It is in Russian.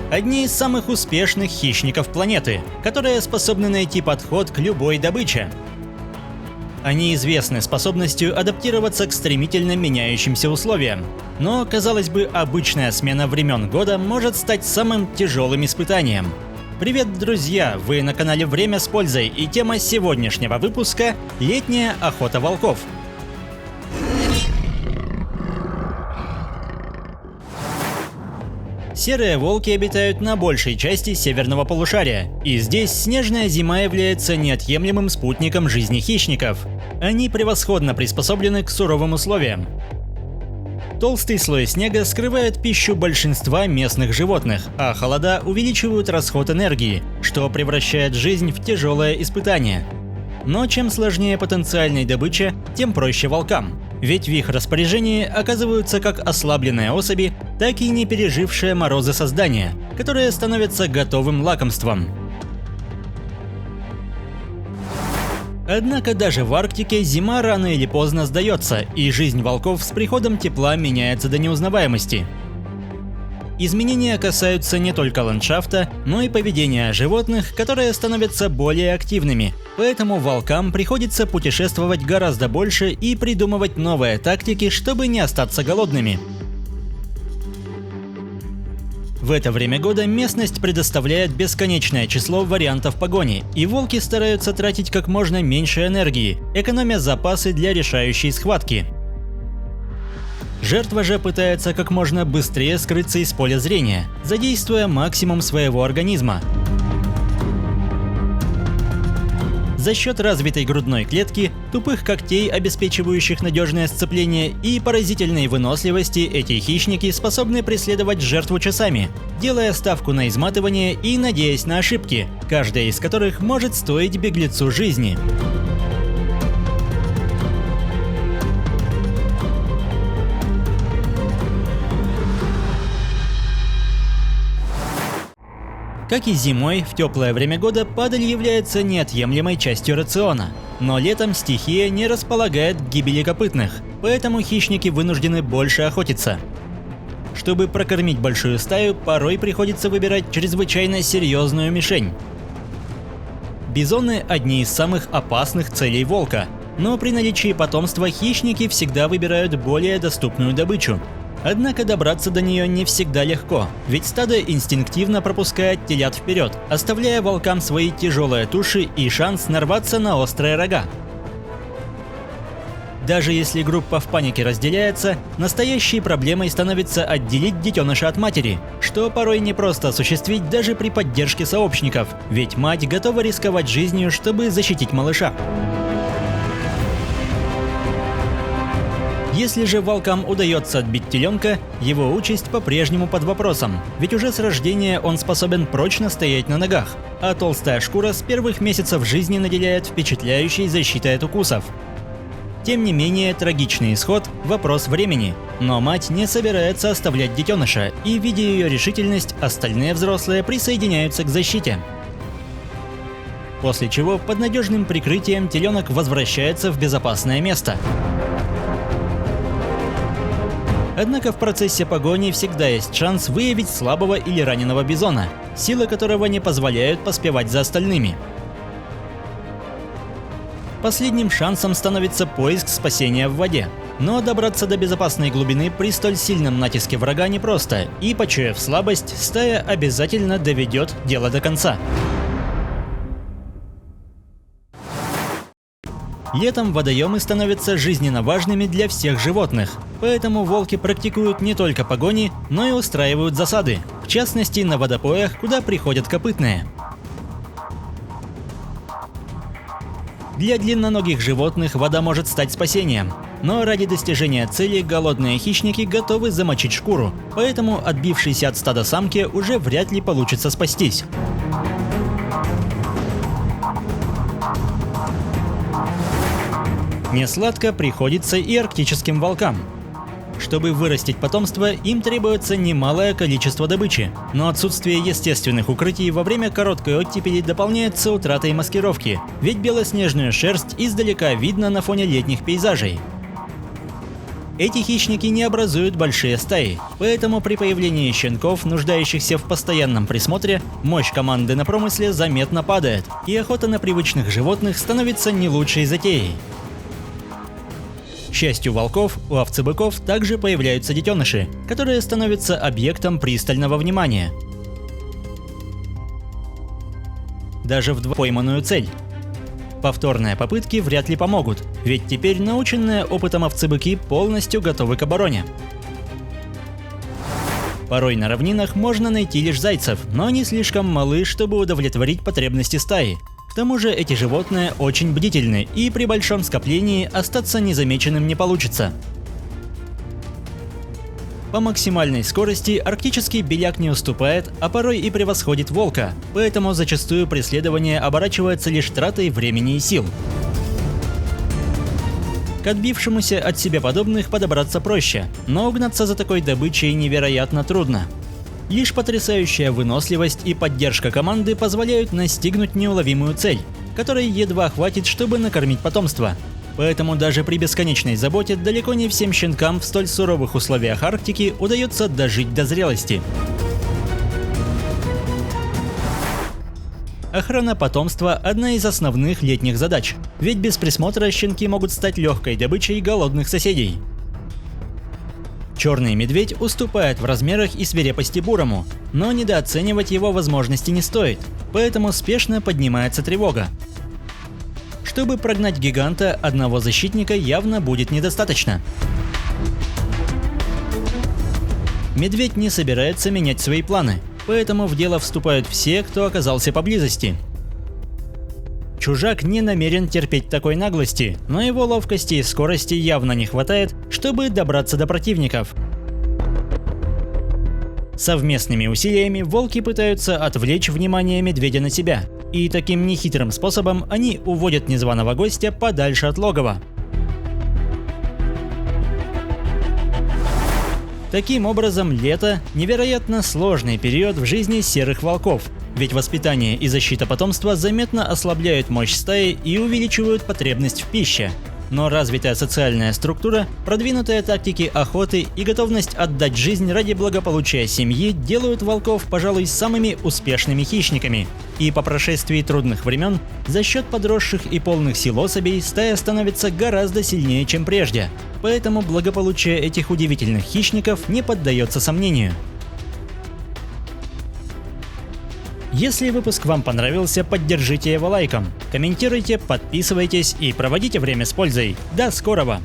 одни из самых успешных хищников планеты, которые способны найти подход к любой добыче. Они известны способностью адаптироваться к стремительно меняющимся условиям. Но, казалось бы, обычная смена времен года может стать самым тяжелым испытанием. Привет, друзья! Вы на канале Время с пользой, и тема сегодняшнего выпуска – летняя охота волков. Серые волки обитают на большей части северного полушария, и здесь снежная зима является неотъемлемым спутником жизни хищников. Они превосходно приспособлены к суровым условиям. Толстый слой снега скрывает пищу большинства местных животных, а холода увеличивают расход энергии, что превращает жизнь в тяжелое испытание. Но чем сложнее потенциальная добыча, тем проще волкам. Ведь в их распоряжении оказываются как ослабленные особи, так и не пережившие морозы создания, которые становятся готовым лакомством. Однако даже в Арктике зима рано или поздно сдается, и жизнь волков с приходом тепла меняется до неузнаваемости. Изменения касаются не только ландшафта, но и поведения животных, которые становятся более активными. Поэтому волкам приходится путешествовать гораздо больше и придумывать новые тактики, чтобы не остаться голодными. В это время года местность предоставляет бесконечное число вариантов погони, и волки стараются тратить как можно меньше энергии, экономя запасы для решающей схватки. Жертва же пытается как можно быстрее скрыться из поля зрения, задействуя максимум своего организма. За счет развитой грудной клетки, тупых когтей, обеспечивающих надежное сцепление, и поразительной выносливости эти хищники способны преследовать жертву часами, делая ставку на изматывание и надеясь на ошибки, каждая из которых может стоить беглецу жизни. Как и зимой, в теплое время года падаль является неотъемлемой частью рациона. Но летом стихия не располагает к гибели копытных, поэтому хищники вынуждены больше охотиться. Чтобы прокормить большую стаю, порой приходится выбирать чрезвычайно серьезную мишень. Бизоны – одни из самых опасных целей волка, но при наличии потомства хищники всегда выбирают более доступную добычу. Однако добраться до нее не всегда легко, ведь стадо инстинктивно пропускает телят вперед, оставляя волкам свои тяжелые туши и шанс нарваться на острые рога. Даже если группа в панике разделяется, настоящей проблемой становится отделить детеныша от матери, что порой непросто осуществить даже при поддержке сообщников, ведь мать готова рисковать жизнью, чтобы защитить малыша. Если же волкам удается отбить теленка, его участь по-прежнему под вопросом, ведь уже с рождения он способен прочно стоять на ногах, а толстая шкура с первых месяцев жизни наделяет впечатляющей защитой от укусов. Тем не менее, трагичный исход – вопрос времени, но мать не собирается оставлять детеныша, и, видя ее решительность, остальные взрослые присоединяются к защите. После чего под надежным прикрытием теленок возвращается в безопасное место. Однако в процессе погони всегда есть шанс выявить слабого или раненого бизона, силы которого не позволяют поспевать за остальными. Последним шансом становится поиск спасения в воде. Но добраться до безопасной глубины при столь сильном натиске врага непросто, и, почуяв слабость, стая обязательно доведет дело до конца. Летом водоемы становятся жизненно важными для всех животных, поэтому волки практикуют не только погони, но и устраивают засады, в частности на водопоях, куда приходят копытные. Для длинноногих животных вода может стать спасением, но ради достижения цели голодные хищники готовы замочить шкуру, поэтому отбившейся от стада самке уже вряд ли получится спастись. Несладко приходится и арктическим волкам. Чтобы вырастить потомство, им требуется немалое количество добычи, но отсутствие естественных укрытий во время короткой оттепели дополняется утратой маскировки, ведь белоснежную шерсть издалека видно на фоне летних пейзажей. Эти хищники не образуют большие стаи, поэтому при появлении щенков, нуждающихся в постоянном присмотре, мощь команды на промысле заметно падает, и охота на привычных животных становится не лучшей затеей. К счастью волков, у овцы-быков также появляются детеныши, которые становятся объектом пристального внимания. Даже в пойманную цель. Повторные попытки вряд ли помогут, ведь теперь наученные опытом овцы-быки полностью готовы к обороне. Порой на равнинах можно найти лишь зайцев, но они слишком малы, чтобы удовлетворить потребности стаи. К тому же эти животные очень бдительны, и при большом скоплении остаться незамеченным не получится. По максимальной скорости арктический беляк не уступает, а порой и превосходит волка, поэтому зачастую преследование оборачивается лишь тратой времени и сил. К отбившемуся от себе подобных подобраться проще, но угнаться за такой добычей невероятно трудно. Лишь потрясающая выносливость и поддержка команды позволяют настигнуть неуловимую цель, которой едва хватит, чтобы накормить потомство. Поэтому даже при бесконечной заботе далеко не всем щенкам в столь суровых условиях Арктики удается дожить до зрелости. Охрана потомства – одна из основных летних задач, ведь без присмотра щенки могут стать легкой добычей голодных соседей. Черный медведь уступает в размерах и свирепости бурому, но недооценивать его возможности не стоит, поэтому спешно поднимается тревога. Чтобы прогнать гиганта, одного защитника явно будет недостаточно. Медведь не собирается менять свои планы, поэтому в дело вступают все, кто оказался поблизости. Чужак не намерен терпеть такой наглости, но его ловкости и скорости явно не хватает, чтобы добраться до противников. Совместными усилиями волки пытаются отвлечь внимание медведя на себя, и таким нехитрым способом они уводят незваного гостя подальше от логова. Таким образом, лето – невероятно сложный период в жизни серых волков, ведь воспитание и защита потомства заметно ослабляют мощь стаи и увеличивают потребность в пище. Но развитая социальная структура, продвинутые тактики охоты и готовность отдать жизнь ради благополучия семьи делают волков, пожалуй, самыми успешными хищниками. И по прошествии трудных времен, за счет подросших и полных сил особей, стая становится гораздо сильнее, чем прежде. Поэтому благополучие этих удивительных хищников не поддается сомнению. Если выпуск вам понравился, поддержите его лайком, комментируйте, подписывайтесь и проводите время с пользой. До скорого!